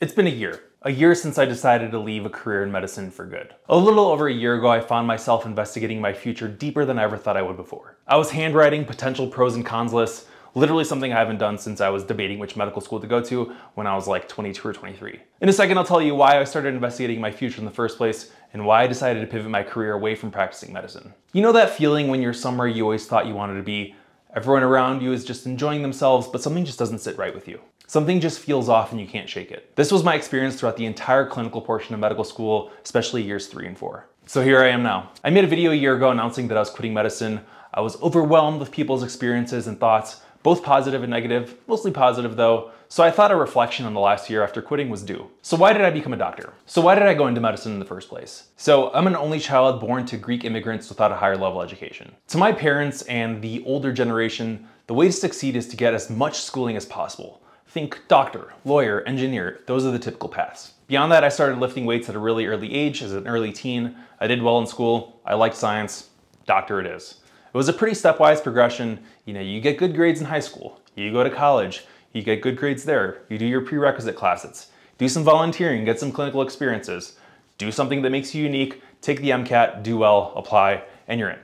It's been a year. A year since I decided to leave a career in medicine for good. A little over a year ago, I found myself investigating my future deeper than I ever thought I would before. I was handwriting potential pros and cons lists, literally something I haven't done since I was debating which medical school to go to when I was like 22 or 23. In a second, I'll tell you why I started investigating my future in the first place and why I decided to pivot my career away from practicing medicine. You know that feeling when you're somewhere you always thought you wanted to be? Everyone around you is just enjoying themselves, but something just doesn't sit right with you. Something just feels off and you can't shake it. This was my experience throughout the entire clinical portion of medical school, especially years 3 and 4. So here I am now. I made a video a year ago announcing that I was quitting medicine. I was overwhelmed with people's experiences and thoughts, both positive and negative, mostly positive though. So I thought a reflection on the last year after quitting was due. So why did I become a doctor? So why did I go into medicine in the first place? So I'm an only child born to Greek immigrants without a higher level education. To my parents and the older generation, the way to succeed is to get as much schooling as possible. Think doctor, lawyer, engineer, those are the typical paths. Beyond that, I started lifting weights at a really early age as an early teen. I did well in school, I liked science, doctor it is. It was a pretty stepwise progression. You get good grades in high school, you go to college, you get good grades there, you do your prerequisite classes, do some volunteering, get some clinical experiences, do something that makes you unique, take the MCAT, do well, apply, and you're in.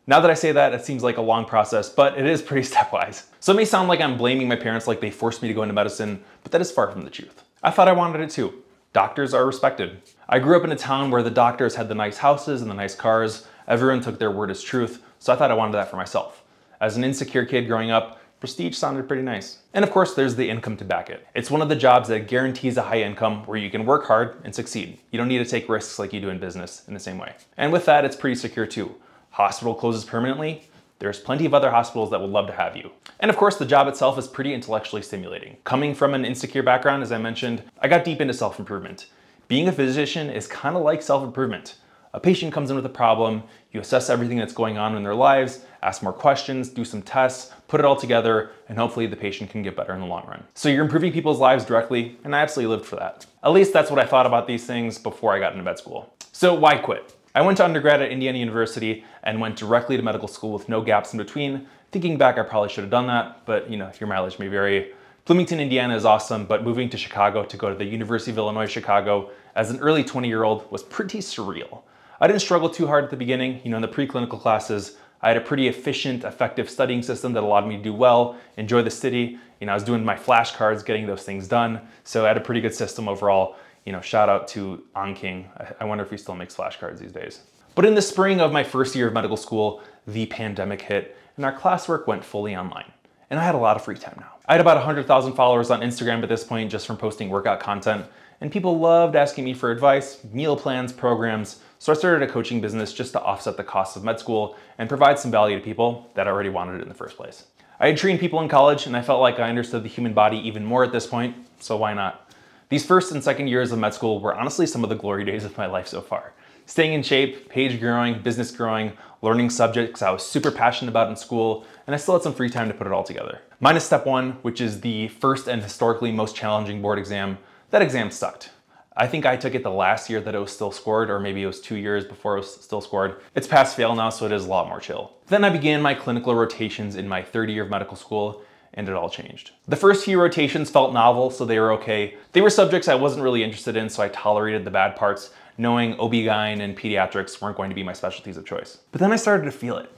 Now that I say that, it seems like a long process, but it is pretty stepwise. So it may sound like I'm blaming my parents like they forced me to go into medicine, but that is far from the truth. I thought I wanted it too. Doctors are respected. I grew up in a town where the doctors had the nice houses and the nice cars. Everyone took their word as truth, so I thought I wanted that for myself. As an insecure kid growing up, prestige sounded pretty nice. And of course, there's the income to back it. It's one of the jobs that guarantees a high income where you can work hard and succeed. You don't need to take risks like you do in business in the same way. And with that, it's pretty secure too. Hospital closes permanently, there's plenty of other hospitals that would love to have you. And of course, the job itself is pretty intellectually stimulating. Coming from an insecure background, as I mentioned, I got deep into self-improvement. Being a physician is kind of like self-improvement. A patient comes in with a problem, you assess everything that's going on in their lives, ask more questions, do some tests, put it all together, and hopefully the patient can get better in the long run. So you're improving people's lives directly, and I absolutely lived for that. At least that's what I thought about these things before I got into med school. So why quit? I went to undergrad at Indiana University and went directly to medical school with no gaps in between. Thinking back, I probably should have done that, but your mileage may vary. Bloomington, Indiana is awesome, but moving to Chicago to go to the University of Illinois, Chicago as an early 20-year-old was pretty surreal. I didn't struggle too hard at the beginning. In the preclinical classes, I had a pretty efficient, effective studying system that allowed me to do well, enjoy the city. I was doing my flashcards, getting those things done. So I had a pretty good system overall. Shout out to On King. I wonder if he still makes flashcards these days. But in the spring of my first year of medical school, the pandemic hit and our classwork went fully online. And I had a lot of free time now. I had about 100,000 followers on Instagram at this point just from posting workout content. And people loved asking me for advice, meal plans, programs. So I started a coaching business just to offset the costs of med school and provide some value to people that already wanted it in the first place. I had trained people in college and I felt like I understood the human body even more at this point, so why not? These first and second years of med school were honestly some of the glory days of my life so far. Staying in shape, page growing, business growing, learning subjects I was super passionate about in school, and I still had some free time to put it all together. Minus step 1, which is the first and historically most challenging board exam. That exam sucked. I think I took it the last year that it was still scored, or maybe it was 2 years before it was still scored. It's past fail now, so it is a lot more chill. Then I began my clinical rotations in my third year of medical school, and it all changed. The first few rotations felt novel, so they were okay. They were subjects I wasn't really interested in, so I tolerated the bad parts, knowing OB-GYN and pediatrics weren't going to be my specialties of choice. But then I started to feel it.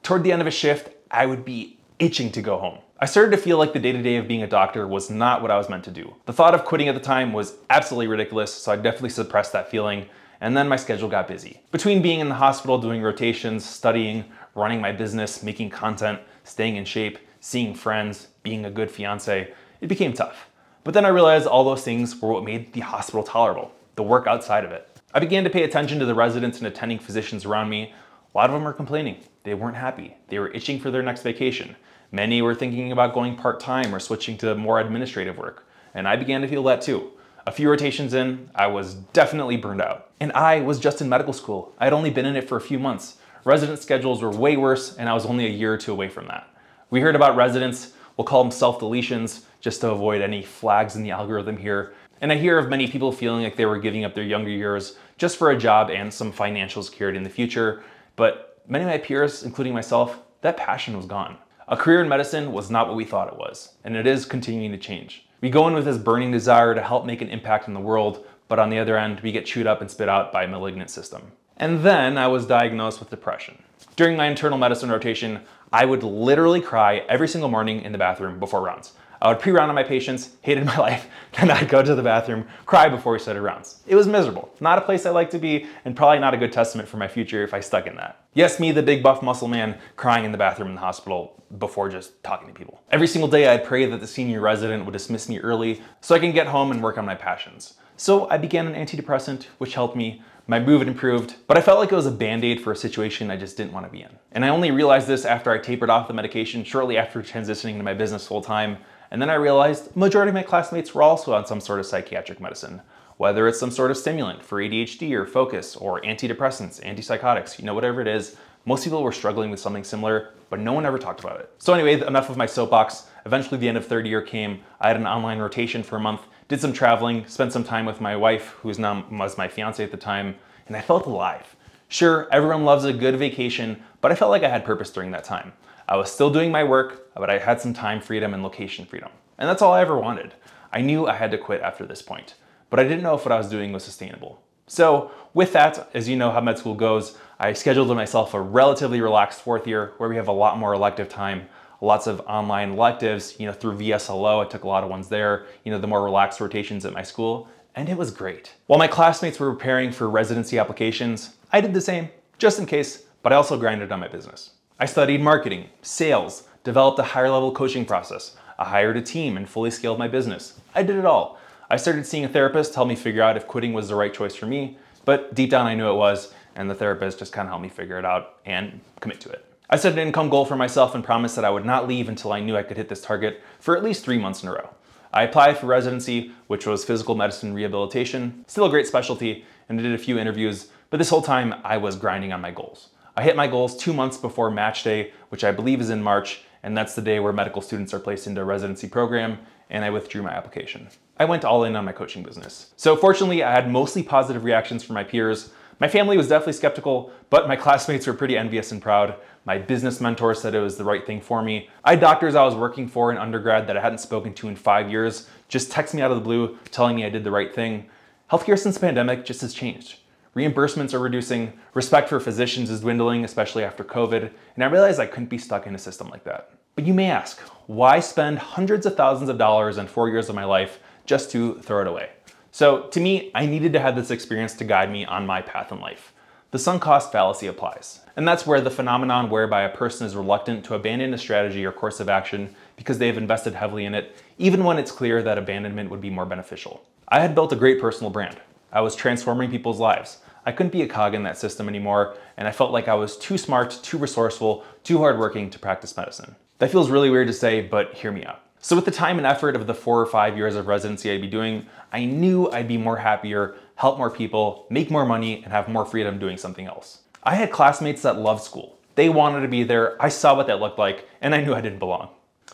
Toward the end of a shift, I would be itching to go home. I started to feel like the day-to-day of being a doctor was not what I was meant to do. The thought of quitting at the time was absolutely ridiculous, so I definitely suppressed that feeling, and then my schedule got busy. Between being in the hospital, doing rotations, studying, running my business, making content, staying in shape, seeing friends, being a good fiance, it became tough. But then I realized all those things were what made the hospital tolerable, the work outside of it. I began to pay attention to the residents and attending physicians around me. A lot of them were complaining. They weren't happy. They were itching for their next vacation. Many were thinking about going part-time or switching to more administrative work. And I began to feel that too. A few rotations in, I was definitely burned out. And I was just in medical school. I had only been in it for a few months. Resident schedules were way worse, and I was only a year or two away from that. We heard about residents, we'll call them self-deletions, just to avoid any flags in the algorithm here. And I hear of many people feeling like they were giving up their younger years just for a job and some financial security in the future. But many of my peers, including myself, that passion was gone. A career in medicine was not what we thought it was, and it is continuing to change. We go in with this burning desire to help make an impact in the world, but on the other end, we get chewed up and spit out by a malignant system. And then I was diagnosed with depression. During my internal medicine rotation, I would literally cry every single morning in the bathroom before rounds. I would pre-round on my patients, hated my life, then I'd go to the bathroom, cry before we started rounds. It was miserable. Not a place I like to be, and probably not a good testament for my future if I stuck in that. Yes, me, the big buff muscle man, crying in the bathroom in the hospital before just talking to people. Every single day I'd pray that the senior resident would dismiss me early so I can get home and work on my passions. So I began an antidepressant, which helped me. My mood improved, but I felt like it was a band-aid for a situation I just didn't want to be in. And I only realized this after I tapered off the medication shortly after transitioning to my business full time. And then I realized the majority of my classmates were also on some sort of psychiatric medicine, whether it's some sort of stimulant for ADHD or focus or antidepressants, antipsychotics, whatever it is. Most people were struggling with something similar, but no one ever talked about it. So anyway, enough of my soapbox. Eventually the end of third year came. I had an online rotation for a month, did some traveling, spent some time with my wife, who was my fiance at the time, and I felt alive. Sure, everyone loves a good vacation, but I felt like I had purpose during that time. I was still doing my work, but I had some time freedom and location freedom. And that's all I ever wanted. I knew I had to quit after this point, but I didn't know if what I was doing was sustainable. So with that, as you know how med school goes, I scheduled myself a relatively relaxed fourth year where we have a lot more elective time, lots of online electives, through VSLO. I took a lot of ones there, the more relaxed rotations at my school, and it was great. While my classmates were preparing for residency applications, I did the same, just in case, but I also grinded on my business. I studied marketing, sales, developed a higher level coaching process. I hired a team and fully scaled my business. I did it all. I started seeing a therapist to help me figure out if quitting was the right choice for me, but deep down I knew it was, and the therapist just kind of helped me figure it out and commit to it. I set an income goal for myself and promised that I would not leave until I knew I could hit this target for at least 3 months in a row. I applied for residency, which was physical medicine rehabilitation, still a great specialty, and I did a few interviews, but this whole time I was grinding on my goals. I hit my goals 2 months before match day, which I believe is in March, and that's the day where medical students are placed into a residency program, and I withdrew my application. I went all in on my coaching business. So fortunately, I had mostly positive reactions from my peers. My family was definitely skeptical, but my classmates were pretty envious and proud. My business mentor said it was the right thing for me. I had doctors I was working for in undergrad that I hadn't spoken to in 5 years just text me out of the blue telling me I did the right thing. Healthcare since the pandemic just has changed. Reimbursements are reducing, respect for physicians is dwindling, especially after COVID, and I realized I couldn't be stuck in a system like that. But you may ask, why spend hundreds of thousands of dollars in 4 years of my life just to throw it away? So to me, I needed to have this experience to guide me on my path in life. The sunk cost fallacy applies. And that's where the phenomenon whereby a person is reluctant to abandon a strategy or course of action because they have invested heavily in it, even when it's clear that abandonment would be more beneficial. I had built a great personal brand. I was transforming people's lives. I couldn't be a cog in that system anymore, and I felt like I was too smart, too resourceful, too hardworking to practice medicine. That feels really weird to say, but hear me out. So with the time and effort of the 4 or 5 years of residency I'd be doing, I knew I'd be more happier, help more people, make more money, and have more freedom doing something else. I had classmates that loved school. They wanted to be there, I saw what that looked like, and I knew I didn't belong.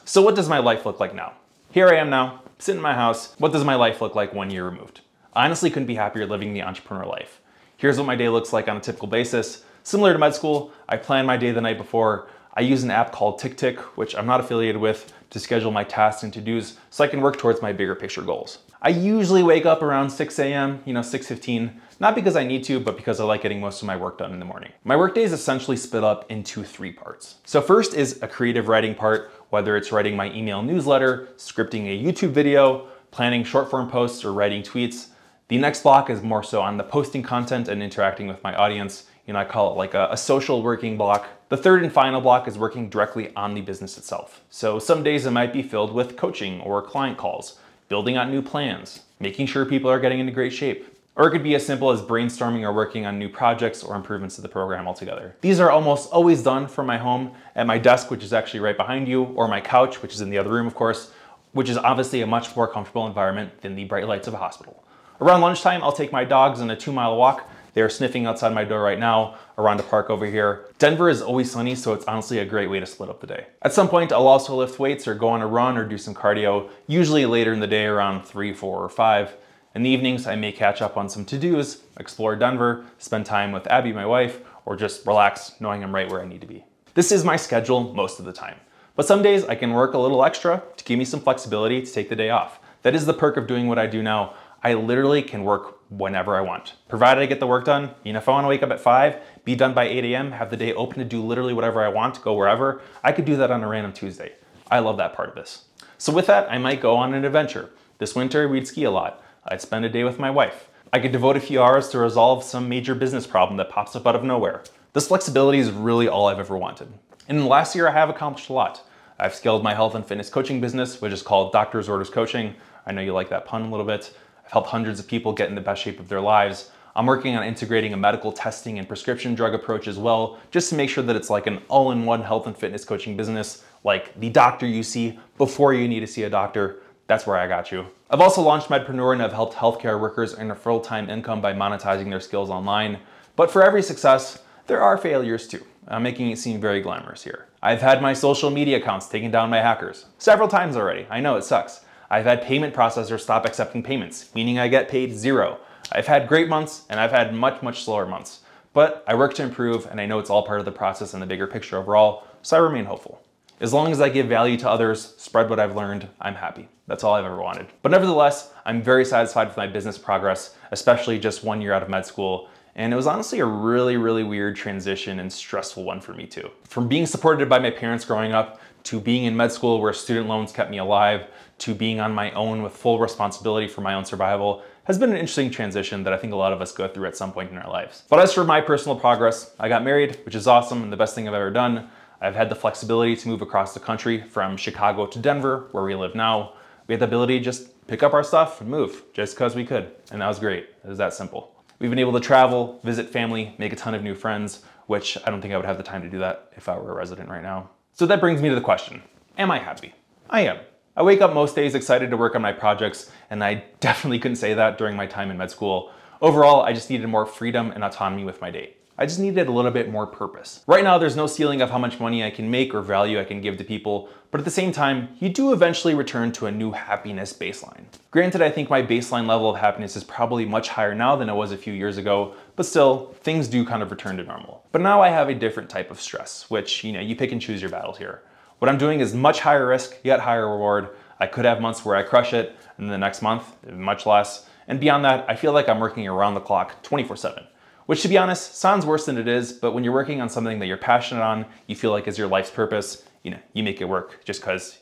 So what does my life look like now? Here I am now, sitting in my house. What does my life look like 1 year removed? I honestly couldn't be happier living the entrepreneur life. Here's what my day looks like on a typical basis. Similar to med school, I plan my day the night before. I use an app called TickTick, which I'm not affiliated with, to schedule my tasks and to-dos so I can work towards my bigger picture goals. I usually wake up around 6 a.m., 6:15, not because I need to, but because I like getting most of my work done in the morning. My workday is essentially split up into 3 parts. So first is a creative writing part, whether it's writing my email newsletter, scripting a YouTube video, planning short form posts, or writing tweets. The next block is more so on the posting content and interacting with my audience. I call it like a social working block. The third and final block is working directly on the business itself. So some days it might be filled with coaching or client calls, building out new plans, making sure people are getting into great shape. Or it could be as simple as brainstorming or working on new projects or improvements to the program altogether. These are almost always done from my home at my desk, which is actually right behind you, or my couch, which is in the other room, of course, which is obviously a much more comfortable environment than the bright lights of a hospital. Around lunchtime, I'll take my dogs on a 2-mile walk. They are sniffing outside my door right now, around a park over here. Denver is always sunny, so it's honestly a great way to split up the day. At some point, I'll also lift weights or go on a run or do some cardio, usually later in the day around 3, 4, or 5. In the evenings, I may catch up on some to-dos, explore Denver, spend time with Abby, my wife, or just relax knowing I'm right where I need to be. This is my schedule most of the time. But some days I can work a little extra to give me some flexibility to take the day off. That is the perk of doing what I do now. I literally can work whenever I want, provided I get the work done. You know, if I want to wake up at 5, be done by 8 a.m., have the day open to do literally whatever I want, go wherever, I could do that on a random Tuesday. I love that part of this. So with that, I might go on an adventure. This winter, we'd ski a lot. I'd spend a day with my wife. I could devote a few hours to resolve some major business problem that pops up out of nowhere. This flexibility is really all I've ever wanted. And in the last year, I have accomplished a lot. I've scaled my health and fitness coaching business, which is called Doctor's Orders Coaching. I know you like that pun a little bit. I've helped hundreds of people get in the best shape of their lives. I'm working on integrating a medical testing and prescription drug approach as well, just to make sure that it's like an all-in-one health and fitness coaching business, like the doctor you see before you need to see a doctor. That's where I got you. I've also launched Medpreneur, and I've helped healthcare workers earn a full-time income by monetizing their skills online. But for every success, there are failures too. I'm making it seem very glamorous here. I've had my social media accounts taken down by hackers several times already. I know it sucks. I've had payment processors stop accepting payments, meaning I get paid zero. I've had great months and I've had much slower months. But I work to improve, and I know it's all part of the process and the bigger picture overall, so I remain hopeful. As long as I give value to others, spread what I've learned, I'm happy. That's all I've ever wanted. But nevertheless, I'm very satisfied with my business progress, especially just 1 year out of med school. And it was honestly a really weird transition and stressful one for me too. From being supported by my parents growing up, to being in med school where student loans kept me alive, to being on my own with full responsibility for my own survival, has been an interesting transition that I think a lot of us go through at some point in our lives. But as for my personal progress, I got married, which is awesome and the best thing I've ever done. I've had the flexibility to move across the country from Chicago to Denver, where we live now. We had the ability to just pick up our stuff and move just because we could. And that was great. It was that simple. We've been able to travel, visit family, make a ton of new friends, which I don't think I would have the time to do that if I were a resident right now. So that brings me to the question, am I happy? I am. I wake up most days excited to work on my projects, and I definitely couldn't say that during my time in med school. Overall, I just needed more freedom and autonomy with my day. I just needed a little bit more purpose. Right now, there's no ceiling of how much money I can make or value I can give to people, but at the same time, you do eventually return to a new happiness baseline. Granted, I think my baseline level of happiness is probably much higher now than it was a few years ago, but still, things do kind of return to normal. But now I have a different type of stress, which, you pick and choose your battles here. What I'm doing is much higher risk, yet higher reward. I could have months where I crush it, and the next month, much less. And beyond that, I feel like I'm working around the clock 24/7. Which, to be honest, sounds worse than it is, but when you're working on something that you're passionate on, you feel like is your life's purpose, you make it work just because,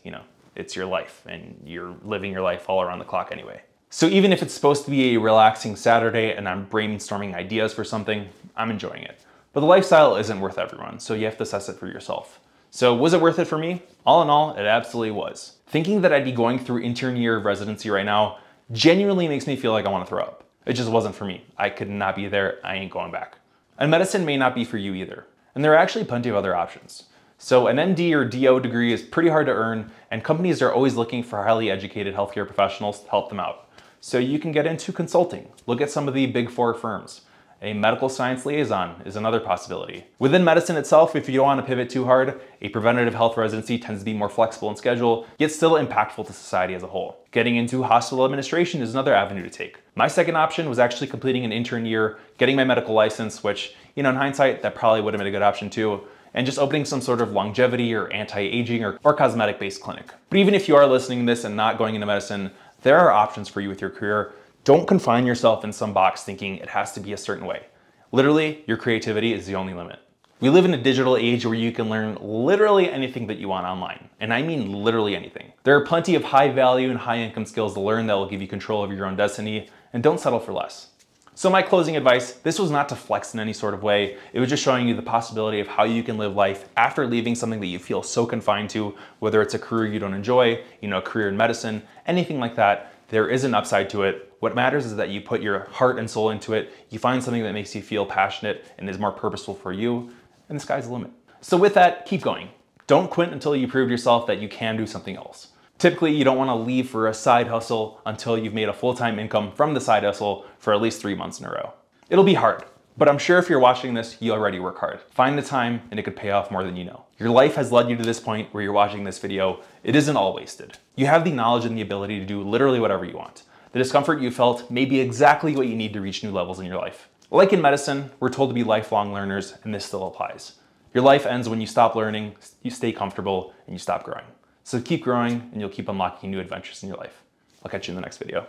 it's your life and you're living your life all around the clock anyway. So even if it's supposed to be a relaxing Saturday and I'm brainstorming ideas for something, I'm enjoying it. But the lifestyle isn't worth everyone, so you have to assess it for yourself. So was it worth it for me? All in all, it absolutely was. Thinking that I'd be going through intern year of residency right now genuinely makes me feel like I want to throw up. It just wasn't for me. I could not be there. I ain't going back. And medicine may not be for you either. And there are actually plenty of other options. So an MD or DO degree is pretty hard to earn, and companies are always looking for highly educated healthcare professionals to help them out. So you can get into consulting. Look at some of the big 4 firms. A medical science liaison is another possibility. Within medicine itself, if you don't want to pivot too hard, a preventative health residency tends to be more flexible in schedule, yet still impactful to society as a whole. Getting into hospital administration is another avenue to take. My second option was actually completing an intern year, getting my medical license, which, in hindsight, that probably would have been a good option too, and just opening some sort of longevity or anti-aging or cosmetic-based clinic. But even if you are listening to this and not going into medicine, there are options for you with your career. Don't confine yourself in some box thinking it has to be a certain way. Literally, your creativity is the only limit. We live in a digital age where you can learn literally anything that you want online. And I mean literally anything. There are plenty of high value and high income skills to learn that will give you control over your own destiny, and don't settle for less. So my closing advice, this was not to flex in any sort of way. It was just showing you the possibility of how you can live life after leaving something that you feel so confined to, whether it's a career you don't enjoy, a career in medicine, anything like that. There is an upside to it. What matters is that you put your heart and soul into it, you find something that makes you feel passionate and is more purposeful for you, and the sky's the limit. So with that, keep going. Don't quit until you prove yourself that you can do something else. Typically, you don't want to leave for a side hustle until you've made a full-time income from the side hustle for at least 3 months in a row. It'll be hard, but I'm sure if you're watching this, you already work hard. Find the time and it could pay off more than you know. Your life has led you to this point where you're watching this video. It isn't all wasted. You have the knowledge and the ability to do literally whatever you want. The discomfort you felt may be exactly what you need to reach new levels in your life. Like in medicine, we're told to be lifelong learners, and this still applies. Your life ends when you stop learning, you stay comfortable, and you stop growing. So keep growing, and you'll keep unlocking new adventures in your life. I'll catch you in the next video.